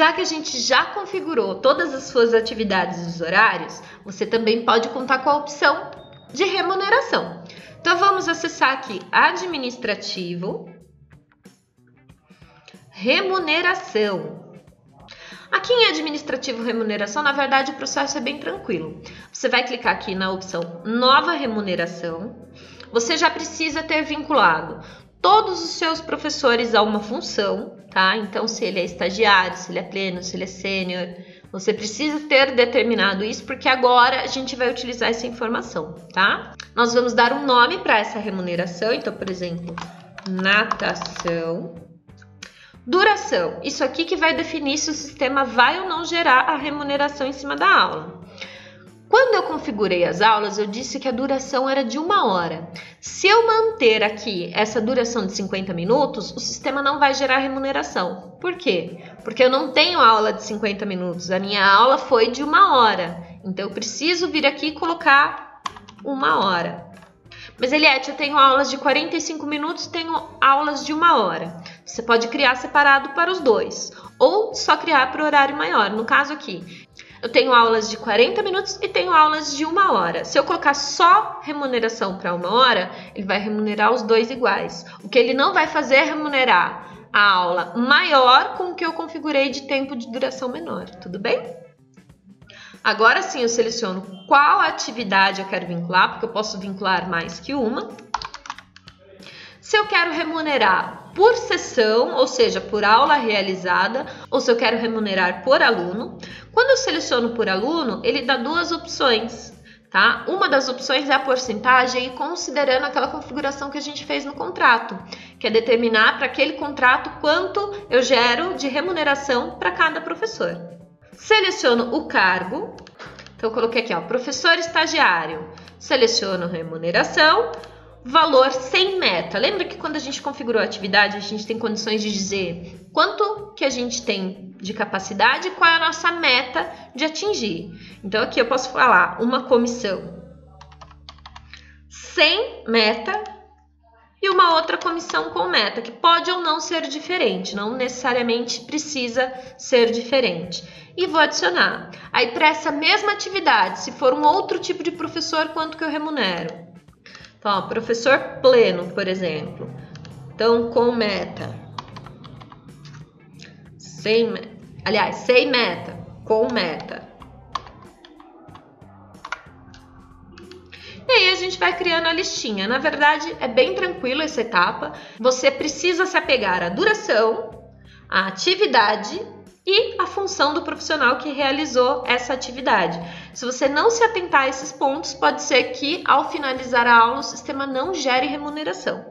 Já que a gente já configurou todas as suas atividades e os horários, você também pode contar com a opção de remuneração. Então, vamos acessar aqui Administrativo, Remuneração. Aqui em Administrativo Remuneração, na verdade, o processo é bem tranquilo. Você vai clicar aqui na opção Nova Remuneração. Você já precisa ter vinculado todos os seus professores a uma função, tá? Então, se ele é estagiário, se ele é pleno, se ele é sênior, você precisa ter determinado isso, porque agora a gente vai utilizar essa informação, tá? Nós vamos dar um nome para essa remuneração, então, por exemplo, natação. Duração, isso aqui que vai definir se o sistema vai ou não gerar a remuneração em cima da aula. Quando eu configurei as aulas, eu disse que a duração era de 1 hora. Se eu manter aqui essa duração de 50 minutos, o sistema não vai gerar remuneração. Por quê? Porque eu não tenho aula de 50 minutos, a minha aula foi de 1 hora. Então, eu preciso vir aqui e colocar 1 hora. Mas, Eliette, eu tenho aulas de 45 minutos, tenho aulas de 1 hora. Você pode criar separado para os dois, ou só criar para o horário maior. No caso aqui, eu tenho aulas de 40 minutos e tenho aulas de 1 hora. Se eu colocar só remuneração para 1 hora, ele vai remunerar os dois iguais. O que ele não vai fazer é remunerar a aula maior com o que eu configurei de tempo de duração menor. Tudo bem? Agora sim eu seleciono qual atividade eu quero vincular, porque eu posso vincular mais que uma. Se eu quero remunerar por sessão, ou seja, por aula realizada, ou se eu quero remunerar por aluno. Quando eu seleciono por aluno, ele dá duas opções, tá? Uma das opções é a porcentagem e considerando aquela configuração que a gente fez no contrato, que é determinar para aquele contrato quanto eu gero de remuneração para cada professor. Seleciono o cargo, então eu coloquei aqui, ó, professor estagiário, seleciono remuneração, valor sem meta. Lembra que quando a gente configurou a atividade, a gente tem condições de dizer quanto que a gente tem de capacidade e qual é a nossa meta de atingir. Então aqui eu posso falar uma comissão sem meta e uma outra comissão com meta, que pode ou não ser diferente, não necessariamente precisa ser diferente. E vou adicionar. Aí, para essa mesma atividade, se for um outro tipo de professor, quanto que eu remunero? Então, ó, professor pleno, por exemplo. Então, com meta. Sem meta, com meta. E aí a gente vai criando a listinha. Na verdade, é bem tranquilo essa etapa. Você precisa se apegar à duração, à atividade e à função do profissional que realizou essa atividade. Se você não se atentar a esses pontos, pode ser que ao finalizar a aula o sistema não gere remuneração.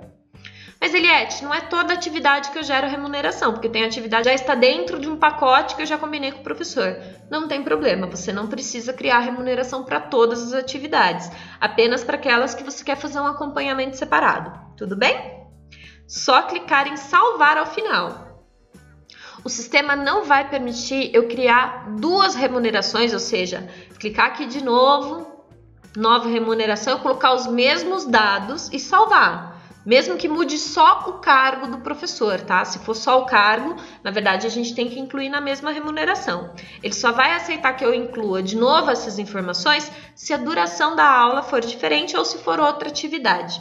Mas, Eliette, não é toda atividade que eu gero remuneração, porque tem atividade que já está dentro de um pacote que eu já combinei com o professor. Não tem problema, você não precisa criar remuneração para todas as atividades, apenas para aquelas que você quer fazer um acompanhamento separado. Tudo bem? Só clicar em salvar ao final. O sistema não vai permitir eu criar duas remunerações, ou seja, clicar aqui de novo, nova remuneração, colocar os mesmos dados e salvar. Mesmo que mude só o cargo do professor, tá? Se for só o cargo, na verdade a gente tem que incluir na mesma remuneração. Ele só vai aceitar que eu inclua de novo essas informações se a duração da aula for diferente ou se for outra atividade.